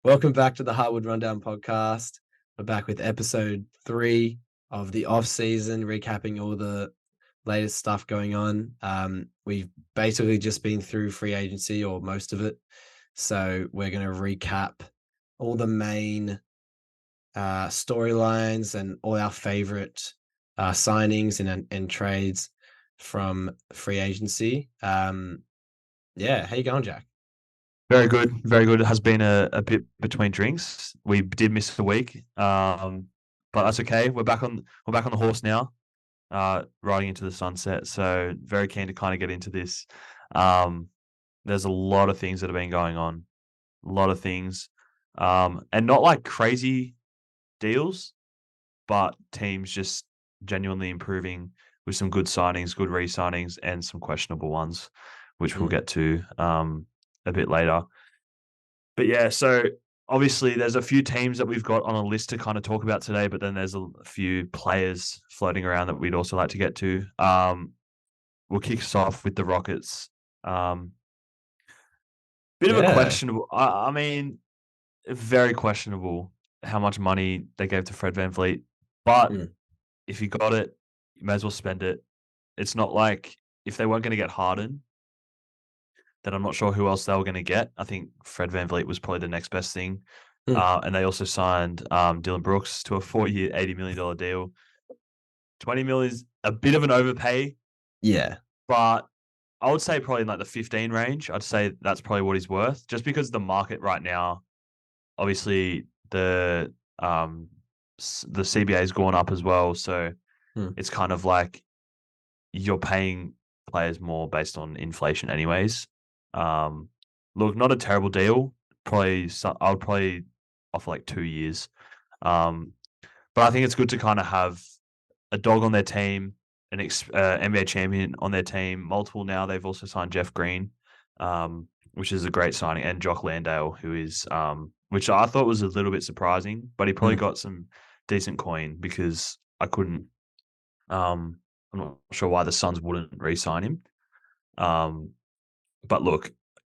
Welcome back to the Hardwood Rundown podcast. We're back with episode 3 of the off-season, recapping all the latest stuff going on. We've basically just been through free agency or most of it. So we're going to recap all the main storylines and all our favorite signings and trades from free agency. How you going, Jack? Very good, very good. It has been a bit between drinks. We did miss a week, but that's okay. We're back on the horse now, riding into the sunset. So very keen to kind of get into this. Um, there's a lot of things that have been going on, a lot of things, and not like crazy deals, but teams just genuinely improving with some good signings, good re-signings, and some questionable ones, which we'll Mm. get to a bit later. But yeah, so obviously there's a few teams that we've got on a list to kind of talk about today, but then there's a few players floating around that we'd also like to get to. We'll kick us off with the Rockets. Um, Bit of a Yeah. questionable. I mean, very questionable how much money they gave to Fred VanVleet. But Mm. if you got it, you may as well spend it. It's not like if they weren't going to get Harden, then I'm not sure who else they were going to get. I think Fred VanVleet was probably the next best thing. Mm. And they also signed Dylan Brooks to a 4-year, $80 million deal. 20 mil is a bit of an overpay, Yeah. but I would say probably in like the 15 range. I'd say that's probably what he's worth, just because the market right now, obviously um the CBA has gone up as well, so Mm. it's kind of like you're paying players more based on inflation, anyways. Um, Look, not a terrible deal. I would probably offer like 2 years. Um, but I think it's good to kind of have a dog on their team, an NBA champion on their team. Multiple now. They've also signed Jeff Green, which is a great signing, and Jock Landale, who is which I thought was a little bit surprising, but he probably Mm. got some decent coin because I couldn't. I'm not sure why the Suns wouldn't re-sign him. Um, but look,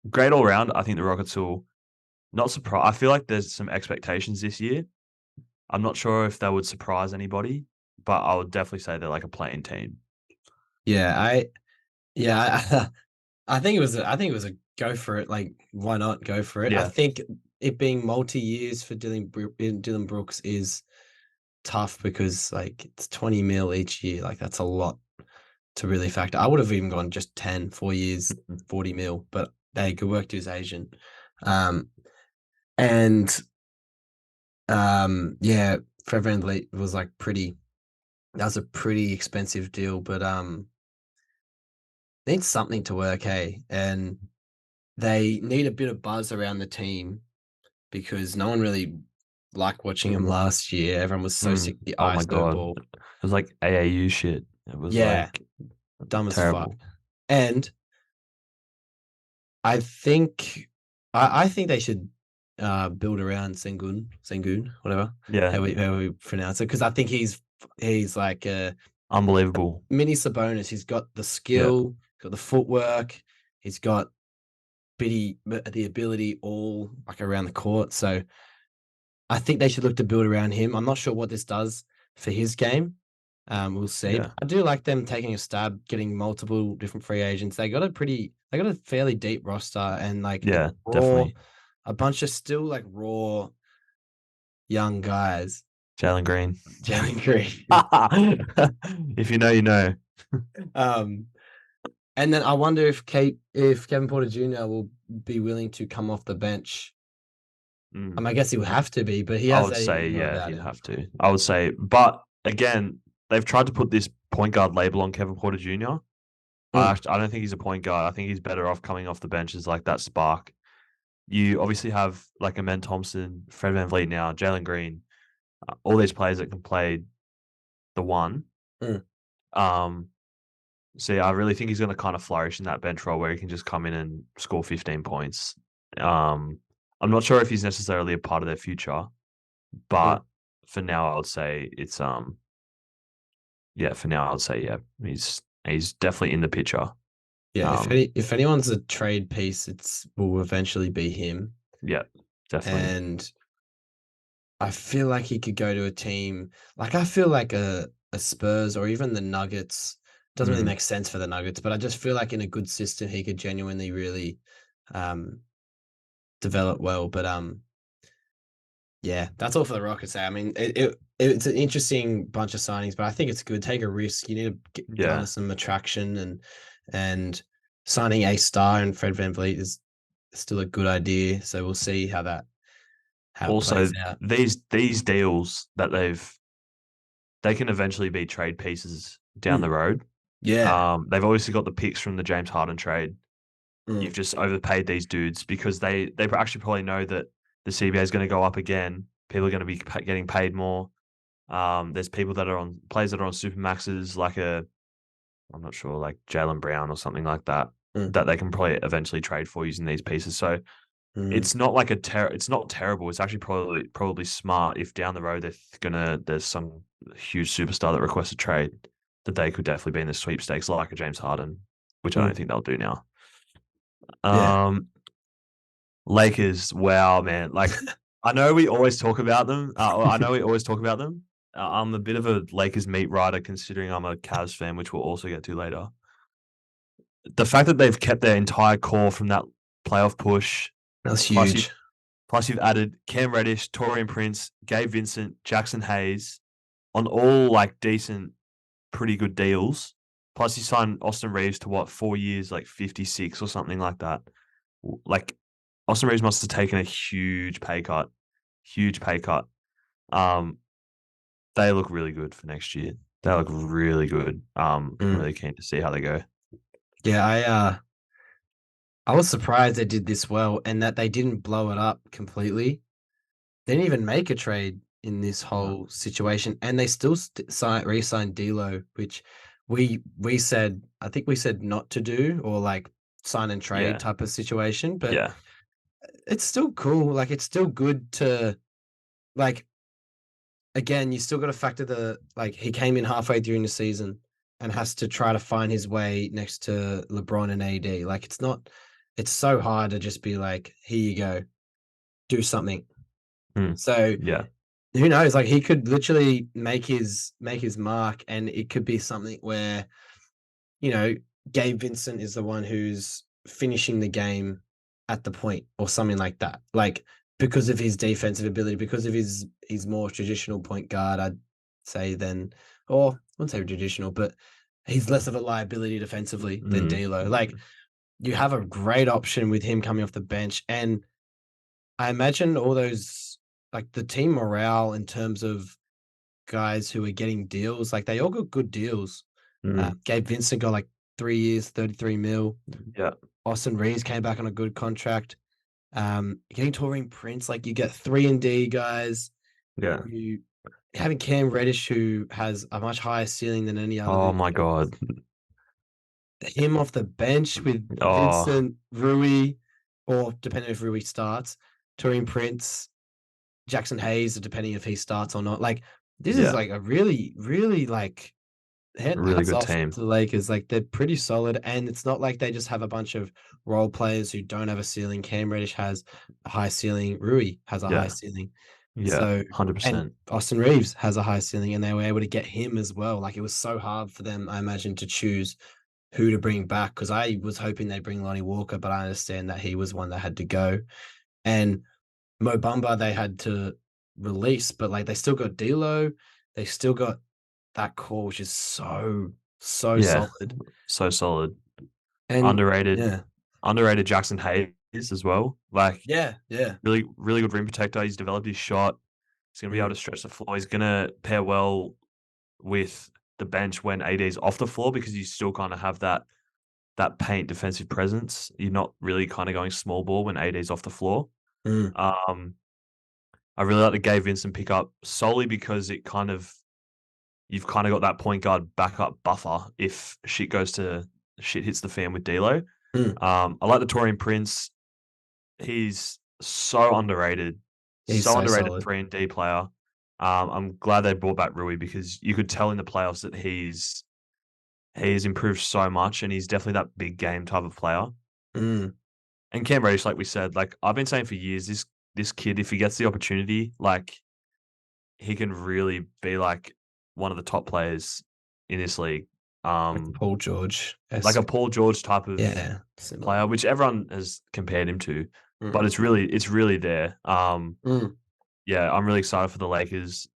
great all round. I think the Rockets will not surprise. I feel like there's some expectations this year. I'm not sure if they would surprise anybody, but I would definitely say they're like a playing team. Yeah, I I think it was a go for it. Like, why not go for it? I Yeah, think it being multi years for Dylan Brooks is tough because like it's 20 mil each year. Like that's a lot to really factor. I would have even gone just 4 years, 40 mil, but they could work to his Asian. Um and yeah, Fred VanVleet was like pretty that was a pretty expensive deal, but needs something to work, hey. And they need a bit of buzz around the team because no one really liked watching him last year. Everyone was so sick Mm. of the Oh my ISO god, ball. it was like AAU shit. It was Yeah, like dumb as fuck. terrible. And I think I think they should build around Sengun, whatever Yeah, how we pronounce it, because I think he's like a unbelievable. mini Sabonis. He's got the Yeah, skill, got the footwork, he's got the ability all like around the court. So I think they should look to build around him. I'm not sure what this does for his game. We'll see. But yeah, I do like them taking a stab, getting multiple different free agents. They got a fairly deep roster, and like it's yeah, raw, definitely. a bunch of still like raw young guys. Jalen Green. Jalen Green. If you know, you know. um, and then I wonder if Kevin Porter Jr. will be willing to come off the bench. Mm. I guess he would have to be, but he I has would say, 80 mil yeah, about he'd him. have to. I would say, but again, they've tried to put this point guard label on Kevin Porter Jr. Mm, I don't think he's a point guard. I think he's better off coming off the bench as like that spark. You obviously have like Amen Thompson, Fred VanVleet now, Jalen Green, all these players that can play the one. mm. Um, so yeah, I really think he's going to kind of flourish in that bench role where he can just come in and score 15 points. Um, I'm not sure if he's necessarily a part of their future, Mm. but for now, I would say it's yeah. For now, I would say yeah, he's definitely in the picture. Yeah, Um, if anyone's a trade piece, it's will eventually be him. yeah, definitely. and I feel like he could go to a team like I feel like a Spurs or even the Nuggets. Doesn't really Mm, make sense for the Nuggets, but I just feel like in a good system he could genuinely really um develop well. But yeah, that's all for the Rockets. I mean, it's an interesting bunch of signings, but I think it's good. Take a risk. You need to garner yeah. some attraction, and signing a star and Fred VanVleet is still a good idea. So we'll see how it plays Also, out. these deals that they can eventually be trade pieces down the Mm, road. yeah. They've obviously got the picks from the James Harden trade. You've Mm, just overpaid these dudes because they actually probably know that the CBA is going to go up again. People are going to be getting paid more. There's people that are on players that are on super maxes, like I'm not sure, like Jalen Brown or something like that, mm, that they can probably eventually trade for using these pieces. So mm, it's not like it's not terrible. It's actually probably smart if down the road there's some huge superstar that requests a trade that they could definitely be in the sweepstakes like a James Harden, which I don't mm. think they'll do now. Yeah. Um, Lakers, wow, man. Like, I know we always talk about them. I know we always talk about them. I'm a bit of a Lakers meat rider considering I'm a Cavs fan, which we'll also get to later. The fact that they've kept their entire core from that playoff push, That's plus you've huge. plus you've added Cam Reddish, Torian Prince, Gabe Vincent, Jackson Hayes on all like decent, pretty good deals. Plus you signed Austin Reeves to what 4 years, like 56 or something like that. Like Austin Reeves must have taken a huge pay cut. Um, they look really good for next year. They look really good. I'm Mm. really keen to see how they go. Yeah, I was surprised they did this well and that they didn't blow it up completely. They didn't even make a trade in this No. whole situation, and they still re-signed D'Lo, which we said I think we said not to do or like sign and trade Yeah, type of situation, but yeah, it's still cool. Like it's still good to like again, you still got to factor the like he came in halfway during the season and has to try to find his way next to LeBron and AD. Like it's so hard to just be like, here you go, do something. mm, So yeah, who knows? Like he could literally make his mark, and it could be something where you know Gabe Vincent is the one who's finishing the game at the point or something like that. Like because of his defensive ability, because of his more traditional point guard, I'd say than or I wouldn't say traditional, but he's less of a liability defensively than mm, D'Lo. Like you have a great option with him coming off the bench, and I imagine all those like the team morale in terms of guys who are getting deals, like they all got good deals. mm, Gabe Vincent got like 3 years, 33 mil. yeah, Austin Reeves came back on a good contract. Getting Taurine Prince, like you get 3 and D guys. yeah. You having Cam Reddish, who has a much higher ceiling than any other of Oh these my guys. god. Him off the bench with Oh Vincent, Rui, or depending if Rui starts, Taurine Prince, Jackson Hayes, depending if he starts or not. Like this is yeah, like a really, really like really hats good off team. to the Lakers. Like they're pretty solid, and it's not like they just have a bunch of role players who don't have a ceiling. Cam Reddish has a high ceiling. Rui has a high Yeah, ceiling. yeah, So and 100%. Austin Reeves has a high ceiling, and they were able to get him as well. Like it was so hard for them, I imagine, to choose who to bring back because I was hoping they'd bring Lonnie Walker, but I understand that he was one that had to go. And Mo Bamba they had to release, but like they still got D'Lo, they still got that core, which is so Yeah, solid. so solid. And Underrated, yeah, underrated Jackson Hayes as well. Like yeah. really good rim protector. He's developed his shot. He's gonna be able Mm, to stretch the floor. He's gonna pair well with the bench when AD's off the floor because you still kind of have that paint defensive presence. You're not really kind of going small ball when AD's off the floor. mm, Um, I really like the Gabe Vincent pickup solely because you've kind of got that point guard backup buffer if shit hits the fan with D'Lo. mm. I like the Torian Prince. He's He's so so underrated solid. 3 and D player. I'm glad they brought back Rui because you could tell in the playoffs that he's improved so much and he's definitely that big game type of player. Mm, And Cam Reddish, like we said, like I've been saying for years, this kid, if he gets the opportunity, like he can really be like one of the top players in this league. Like Um, Paul George like a esque. Paul George type of Yeah, similar. player, which everyone has compared him to, but Mm, it's really there. mm, Yeah, I'm really excited for the Lakers.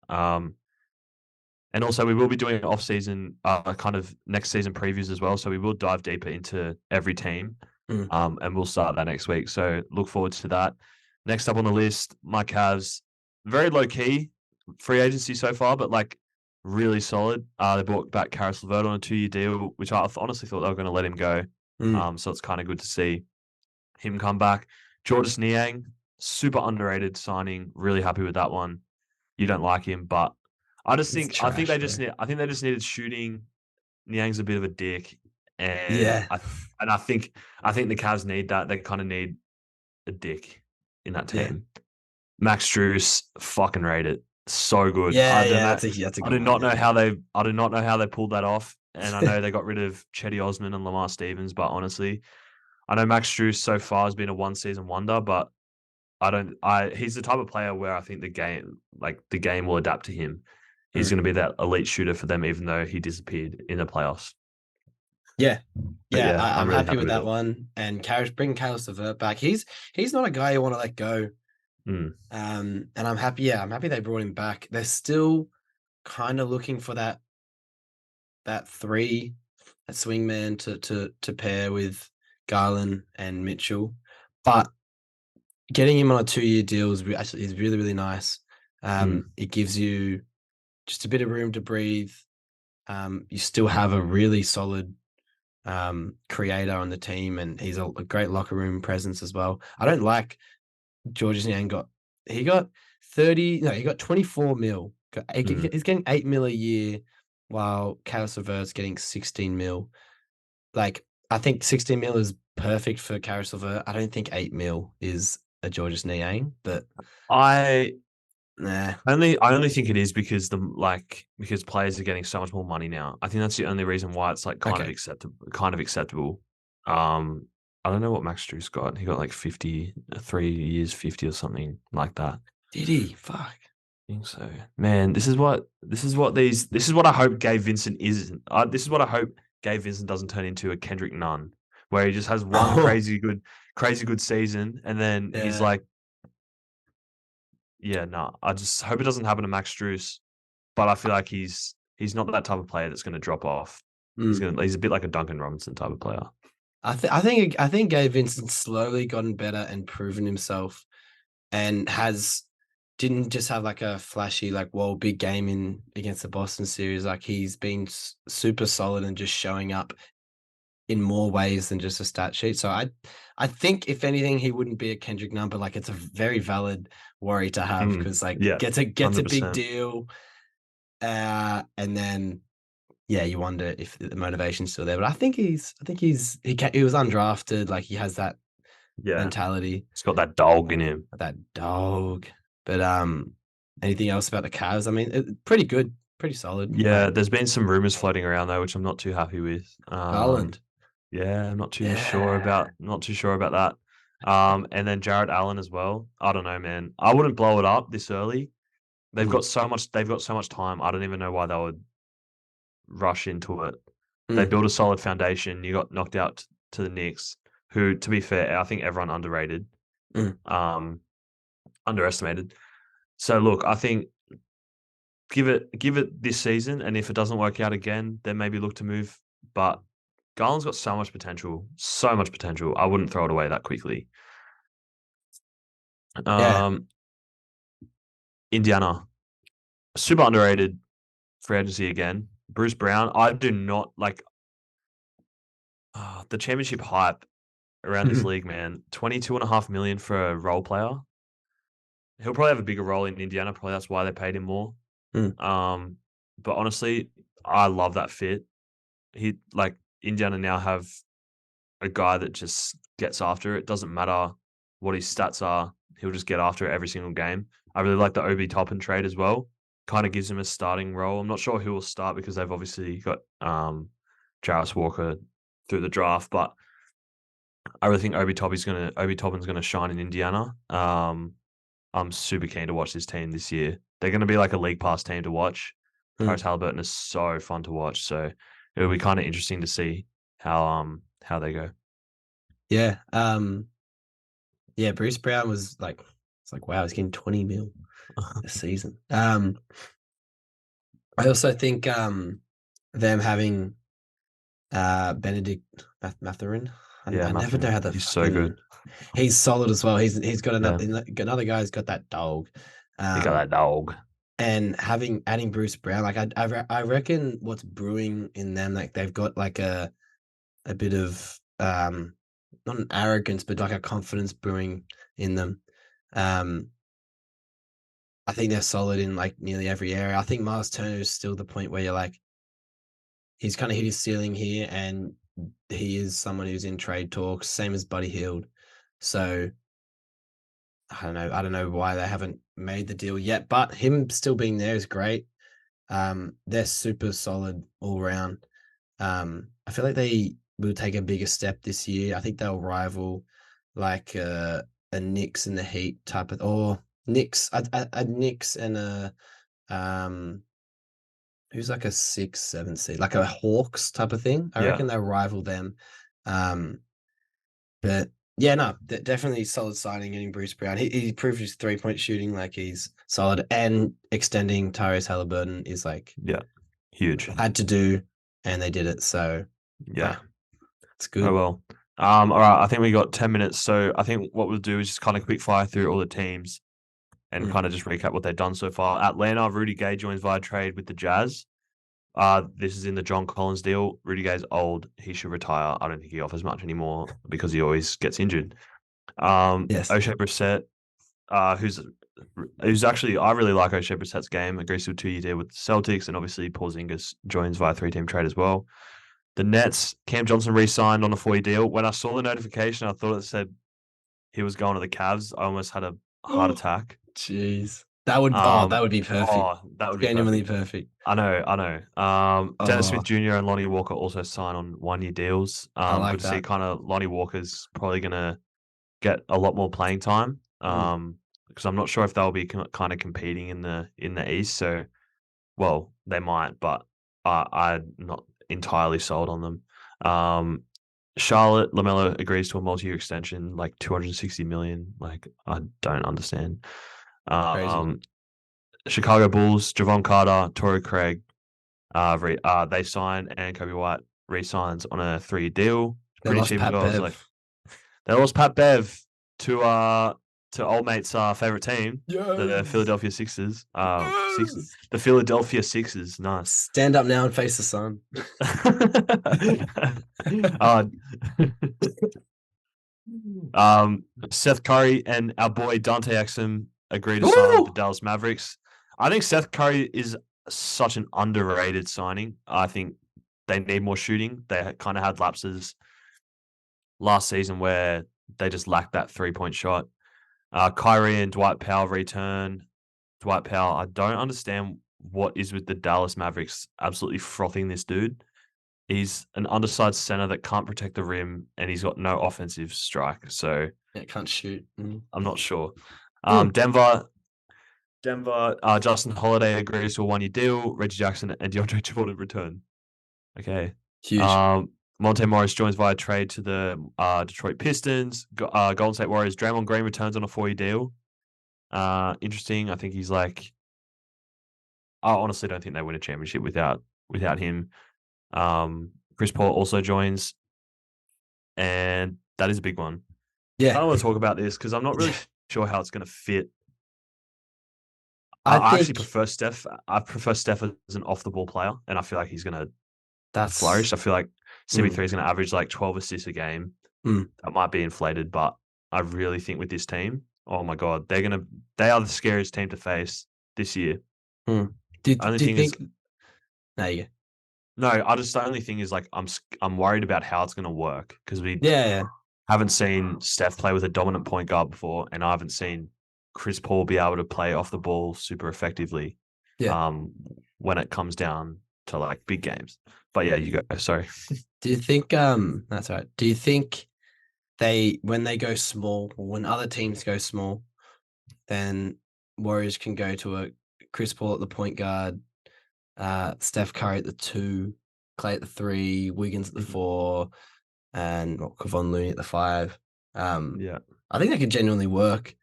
And also we will be doing off season, kind of next season previews as well. So we will dive deeper into every team, mm, and we'll start that next week. So look forward to that. Next up on the list, my Cavs, very low key free agency so far, but like really solid. They brought back Karis LeVert on a 2-year deal, which I honestly thought they were going to let him go. mm. So it's kind of good to see him come back. Georges Niang, super underrated signing. Really happy with that one. You don't like him, but He's I think trash though. they just needed shooting. Niang's a bit of a dick, and Yeah, I think the Cavs need that. They kind of need a dick in that yeah, team. Max Strus, fucking rate it. So good. yeah, yeah. That's a I good do one. not know Yeah. how they pulled that off. And I know they got rid of Chetty Osman and Lamar Stevens, but honestly, I know Max Strus so far has been a one season wonder, but I don't. I he's the type of player where I think the game will adapt to him. He's Mm. going to be that elite shooter for them, even though he disappeared in the playoffs. Yeah, But yeah. yeah, I'm I'm really happy happy with with that it. one. And bring Karis LeVert back. He's not a guy you want to let go. Mm, And I'm happy. Yeah, I'm happy they brought him back. They're still kind of looking for that three, a swingman to pair with Garland and Mitchell, but getting him on a 2-year deal actually is really really nice. mm, It gives you just a bit of room to breathe. You still have a really solid creator on the team, and he's a great locker room presence as well. I don't like Georges Niang he got 30, no, he got 24 mil. mm. He's getting 8 mil a year, while Karis LeVert's getting 16 mil. Like, I think 16 mil is perfect for Karis LeVert. I don't think 8 mil is a Georges Niang, but I nah. I only think it is because because players are getting so much more money now. I think that's the only reason why it's like Okay. kind of acceptable. Um, I don't know what Max Strus got. He got like 50, 3 years, 50 or something like that. Did he? Fuck. I think so. Man, this is what I hope Gabe Vincent isn't. This is what I hope Gabe Vincent doesn't turn into a Kendrick Nunn, where he just has one Oh, crazy good season, and then he's yeah. like, yeah, no. I just hope it doesn't happen to Max Strus, but I feel like he's not that type of player that's going to drop off. Mm. He's a bit like a Duncan Robinson type of player. I think Gabe Vincent's slowly gotten better and proven himself, and has didn't just have like a flashy like whoa big game in against the Boston series. Like, he's been super solid and just showing up in more ways than just a stat sheet. So I think if anything he wouldn't be a Kendrick number. Like, it's a very valid worry to have, Mm, because like yeah, gets a hundred big percent. deal, and then yeah, you wonder if the motivation's still there. But I think he was undrafted. Like, he has that Yeah, mentality, he's got that dog in him. that dog. But anything else about the Cavs? I mean, pretty good, pretty solid. Yeah, Like there's been some rumors floating around though, which I'm not too happy with. Garland. Yeah, Yeah. not too sure about that. And then Jared Allen as well. I don't know, man. I wouldn't blow it up this early. Mm, They've got so much time. I don't even know why they would rush into it. They mm, built a solid foundation. You got knocked out to the Knicks, who, to be fair, I think everyone mm. um, underestimated. So look, I think give it this season, and if it doesn't work out again, then maybe look to move. But Garland's got so much potential, so much potential. I wouldn't throw it away that quickly. Yeah. Um, Indiana, super underrated free agency again. Bruce Brown, I do not like the championship hype around this Mm, league, man. 22.5 million for a role player. He'll probably have a bigger role in Indiana. Probably that's why they paid him more. mm, Um, but honestly, I love that fit. He like Indiana now have a guy that just gets after it. Doesn't matter what his stats are, he'll just get after it every single game. I really like the Obi Toppin trade as well. Kind of gives him a starting role. I'm not sure who will start because they've obviously got Jarvis Walker through the draft, but I really think Obi Toppin's gonna shine in Indiana. I'm super keen to watch this team this year. They're going to be like a league pass team to watch. Mm. Tyrese Halliburton is so fun to watch, so it'll be kind of interesting to see how they go. Yeah. Yeah, Bruce Brown was like, it's like, wow, he's getting 20 mil a season. I also think them having Benedict Matherin. Yeah, I never know Mathurin, how the he's so fucking. good. He's solid as well. He's got Yeah, another guy's got that dog. he got Um, that dog. and having adding Bruce Brown, like I reckon what's brewing in them, like they've got like a bit of not an arrogance, but like a confidence brewing in them. Um, I think they're solid in like nearly every area. I think Miles Turner is still the point where you're like, he's kind of hit his ceiling here, and he is someone who's in trade talks, same as Buddy Hield. So I don't know. I don't know why they haven't made the deal yet, but him still being there is great. They're super solid all round. I feel like they will take a bigger step this year. I think they'll rival like a Knicks and the Heat type of, or Knicks, a Knicks and a um who's like a 6, 7 seed, like a Hawks type of thing. I Yeah, reckon they'll rival them. Um, but yeah, no, definitely solid signing getting Bruce Brown. He proved his 3-point shooting, like he's solid, and extending Tyrese Halliburton is like yeah, huge. had to do, and they did it. So Yeah. nah, it's Oh good. well. All right. I think we got 10 minutes, so I think what we'll do is just kind of quick fire through all the teams and Mm. kind of just recap what they've done so far. Atlanta, Rudy Gay joins via trade with the Jazz. This is in the John Collins deal. Rudy Gay's old. He should retire. I don't think he offers much anymore because he always gets injured. Yes, O'Shea Brissett, who's actually I really like O'Shea Brissett's game. Agrees to a 2-year deal with the Celtics, and obviously Porzingis joins via 3-team trade as well. The Nets, Cam Johnson re-signed on a 4-year deal. When I saw the notification, I thought it said he was going to the Cavs. I almost had a heart attack. jeez, that would be perfect. That would be Genuinely perfect. perfect. I know. Dennis Smith Oh, Jr. and Lonnie Walker also signed on 1-year deals. I Good like to see. that. Kind of Lonnie Walker's probably gonna get a lot more playing time. Mm, Because I'm not sure if they'll be kind of competing in the East. So, well, they might, but I'm not entirely sold on them. Um, Charlotte Lamelo agrees to a multi-year extension, like 260 million. Like I don't understand. crazy. Um, Chicago Bulls, Javon Carter, Torrey Craig, they sign, and Kobe White re-signs on a 3-year deal. They Pretty lost cheap as Pat well. It's like Bev. they lost Pat Bev to old mate's favorite team, the Yes. Philadelphia Sixers. Sixers, Yes. the Philadelphia Sixers. Nice. Stand up now and face the sun. uh, Seth Curry and our boy Dante Exum agree to sign with the Woo! Dallas Mavericks. I think Seth Curry is such an underrated signing. I think they need more shooting. They kind of had lapses last season where they just lacked that 3-point shot. Kyrie and Dwight Powell return. Dwight Powell, I don't understand what is with the Dallas Mavericks absolutely frothing this dude. He's an undersized center that can't protect the rim, and he's got no offensive strike. So Yeah, can't shoot. Mm. I'm not sure. Mm. Denver. Justin Holiday agrees to a 1-year deal. Reggie Jackson and DeAndre Jordan return. Okay. Huge. Um, Monte Morris joins via trade to the Detroit Pistons. Golden State Warriors. Draymond Green returns on a 4-year deal. Interesting. I think he's like. I honestly don't think they win a championship without him. Chris Paul also joins, and that is a big one. I Yeah. don't want to talk about this because I'm not really sure how it's going to fit. I I actually think prefer Steph. I prefer Steph as an off the ball player, and I feel like he's going to that's flourish. I feel like mm, CB3 is going to average like 12 assists a game. mm, That might be inflated, but I really think with this team, oh my god, they are the scariest team to face this year. mm. Do Only do you thing is, think there you go. no, the only thing is like I'm worried about how it's going to work because we Yeah, yeah, haven't seen Steph play with a dominant point guard before, and I haven't seen Chris Paul be able to play off the ball super effectively yeah. um, when it comes down to like big games. But yeah, you go. Sorry. Do you think that's right. Do you think they when they go small or when other teams go small, then Warriors can go to a Chris Paul at the point guard, Steph Curry at the 2, Clay at the 3, Wiggins at the Mhm. 4, and Kevon Looney at the 5. Yeah. I think that could genuinely work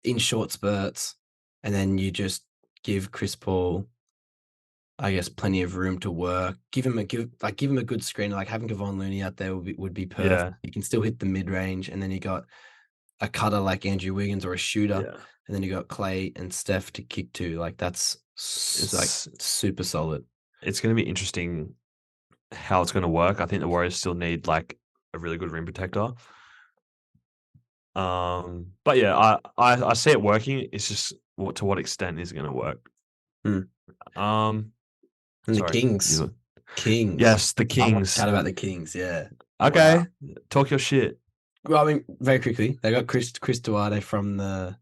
in short spurts, and then you just give Chris Paul, I guess, plenty of room to work. Give him a good screen. Like having Kevon Looney out there would be perfect. Yeah. He can still hit the mid range, and then you got a cutter like Andrew Wiggins or a shooter, Yeah. and then you got Clay and Steph to kick to. Like that's like It's super solid. it's going to be interesting how it's going to work. I think the Warriors still need like a really good rim protector. But yeah, I see it working. It's just to what extent is it going to work? Hmm. Um, And the sorry. Kings, Kings. Yes, the I want to Kings. chat about the Kings. Yeah. Wow. Okay, talk your shit. Well, I mean, very quickly, they got Chris Duarte from the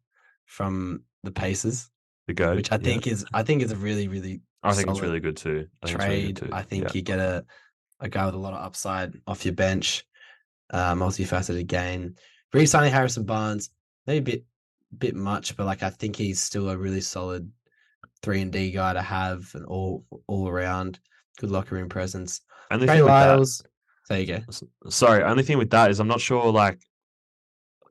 Pacers, The goat. which Yeah, I think is a really really I think it's solid really good too. I think it's really good trade. too. I think Yeah, you get a guy with a lot of upside off your bench, multifaceted game. Re-signing Harrison Barnes, maybe a bit much, but like I think he's still a really solid 3 and D guy to have, and all around good locker room presence. only Trey thing with that. Lyles, there you go. Sorry, only thing with that is I'm not sure. Like,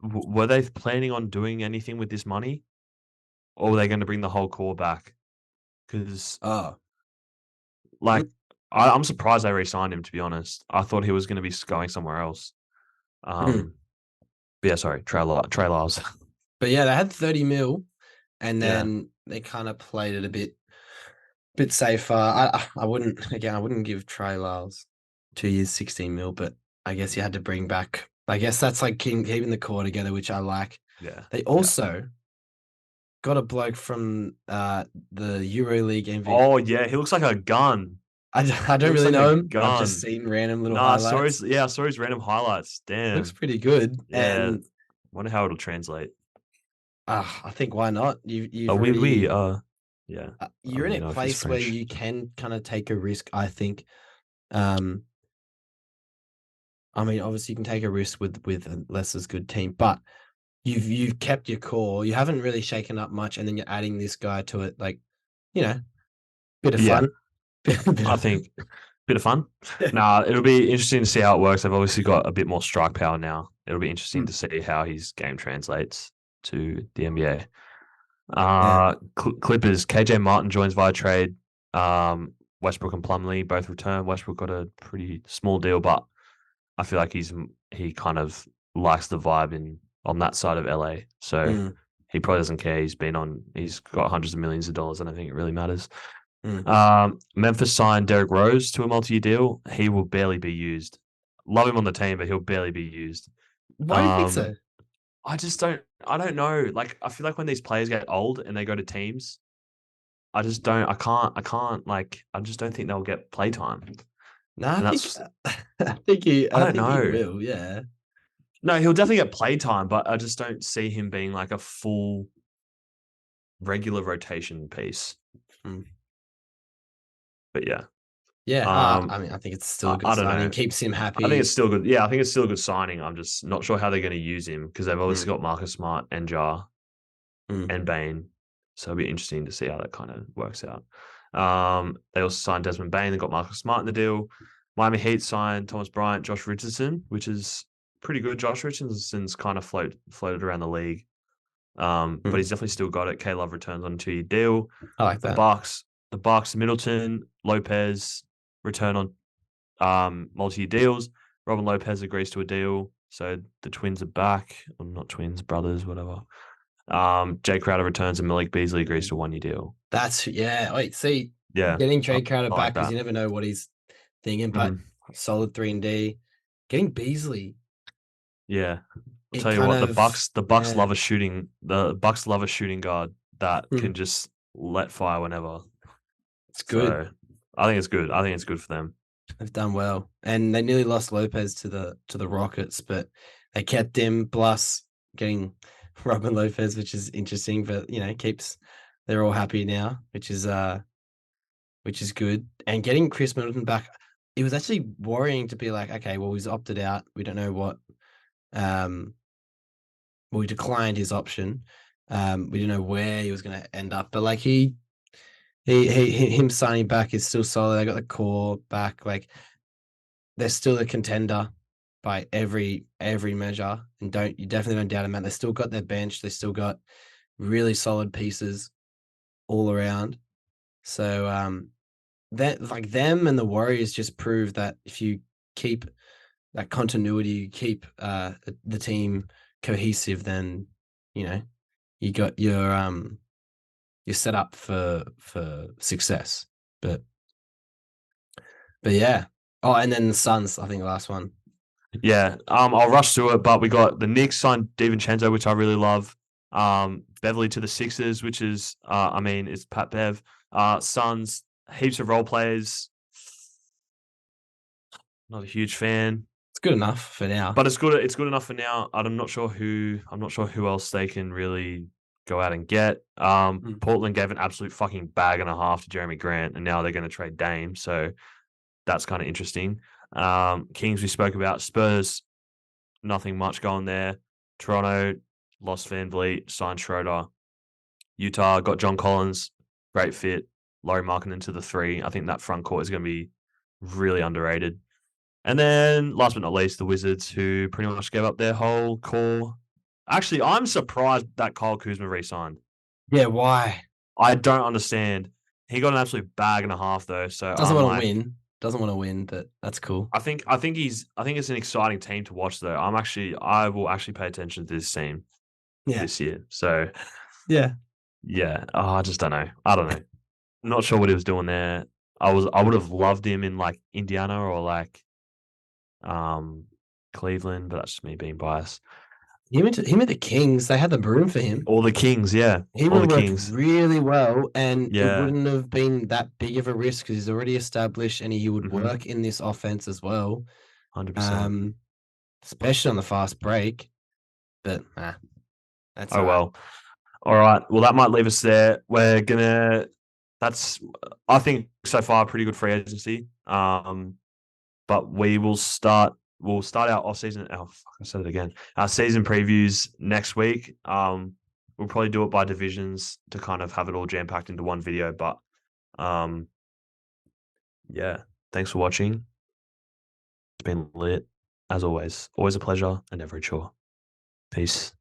were they planning on doing anything with this money, or were they going to bring the whole core back? Because Oh, like, mm, I'm surprised they re-signed him. To be honest, I thought he was going to be going somewhere else. mm. Um, but yeah, sorry, Trey Lyles. But yeah, they had 30 mil, and Yeah, then they kind of played it a bit safer. I wouldn't give Trey Lyles 2 years, 16 mil, but I guess you had to bring back. I guess that's like keeping the core together, which I like. yeah, They yeah. also got a bloke from the EuroLeague MVP. Oh yeah, he looks like a gun. I He don't looks really like a know him. I've just gun. seen random little Nah, highlights. I saw his random highlights. Looks Damn. pretty good, Yeah. and Wonder how it'll translate. I think why not? Oh, You've already yeah. I you're don't in really a know if he's place where French. you can kind of take a risk. I think. Um, I mean, obviously you can take a risk with a less as good team, but you've kept your core. You haven't really shaken up much, and then you're adding this guy to it. Like, you know, bit of Yeah, fun. bit I of, think bit of fun. Nah, it'll be interesting to see how it works. They've obviously got a bit more strike power now. It'll be interesting Hmm. to see how his game translates to the NBA. Yeah. Clippers. KJ Martin joins via trade. Westbrook and Plumlee both return. Westbrook got a pretty small deal, but I feel like he kind of likes the vibe on that side of LA. So Mm, he probably doesn't care. He's got hundreds of millions of dollars. I don't think it really matters. mm. Memphis signed Derrick Rose to a multi-year deal. He will barely be used. Love him on the team, but he'll barely be used. Why do you think Um, so? I don't know. Like I feel like when these players get old and they go to teams, I just don't. I can't. Like I just don't think they'll get playtime. No, And that's I I don't think he know. will. Yeah. No, he'll definitely get playtime, but I just don't see him being like a full regular rotation piece. Mm. But yeah, Yeah. um, I mean, I think it's still a good I don't signing. know. Keeps him I think happy. it's still good. Yeah, I think it's still a good signing. I'm just not sure how they're going to use him because they've Mm, obviously got Marcus Smart and Jar mm, and Bain. So it'll be interesting to see how that kind of works out. They also signed Desmond Bain. They got Marcus Smart in the deal. Miami Heat signed Thomas Bryant, Josh Richardson, which is pretty good. Josh Richardson's kind of floated around the league. But mm. he's definitely still got it. K Love returns on a 2-year deal. I like The that. Bucks, the Bucks, Middleton, Lopez return on multi-year deals. Robin Lopez agrees to a deal, so the twins are back. Or not twins, brothers, whatever. Jay Crowder returns and Malik Beasley agrees to a 1-year deal. That's yeah. Wait, see, Yeah, getting Trey Crowder I back like because that. you never know what he's thinking, but Mhm. solid 3 and D. Getting Beasley, Yeah, I'll it tell you kind what, of The Bucks yeah. love a shooting. The Bucks love a shooting guard that Hmm. can just let fire whenever. It's good. So I think it's good. I think it's good for them. They've done well, and they nearly lost Lopez to the Rockets, but they kept him. Plus, getting Robin Lopez, which is interesting, but keeps they're all happy now, which is good. And getting Chris Middleton back, it was actually worrying to be like, okay, well, he's opted out. We don't know what. Um, well, we declined his option. We didn't know where he was going to end up, but like him signing back is still solid. They got the core back. Like they're still a contender by every measure, and don't you definitely don't doubt them. They still got their bench. They still got really solid pieces all around. So that like them and the Warriors just prove that if you keep that continuity, you keep the team cohesive, then you know you got you're set up for success. But but yeah. Oh, and then the Suns, I think the last one. Yeah, I'll rush through it, but we got the Knicks signed DiVincenzo, which I really love. Beverly to the Sixers, which is, I mean, it's Pat Bev. Suns, heaps of role players. Not a huge fan, It's good enough for now. but it's good. It's good enough for now. I'm not sure who. I'm not sure who else they can really go out and get. Mm. Portland gave an absolute fucking bag and a half to Jeremy Grant, and now they're going to trade Dame. So that's kind of interesting. Kings we spoke about. Spurs, nothing much going there. Toronto lost Van Vliet, signed Schroeder. Utah got John Collins, great fit. Laurie Markkinen to the three. I think that front court is going to be really underrated. And then, last but not least, the Wizards, who pretty much gave up their whole core. Actually, I'm surprised that Kyle Kuzma re-signed. Yeah, why? I don't understand. He got an absolute bag and a half though, so Doesn't I'm want to like, win. Doesn't want to win, but that's cool. I think it's an exciting team to watch though. I will actually pay attention to this team Yeah. this year. So Yeah. yeah, I just don't know. I don't know. Not sure what he was doing there. I would have loved him in like Indiana or like um Cleveland, but that's just me being biased. Him at the Kings, they had the room for him. All the Kings, yeah. He All would the have worked Kings. really well, and it Yeah. wouldn't have been that big of a risk because he's already established, and he would Mm-hmm. work in this offense as well. 100%. Um, especially on the fast break. But that's Oh all right. well. All right. Well, that might leave us there. That's I think so far a pretty good free agency. But we'll start our off season. Oh fuck, I said it again. Our season previews next week. We'll probably do it by divisions to kind of have it all jam packed into one video. But um, yeah, thanks for watching. It's been lit as always. Always a pleasure and never a chore. Peace.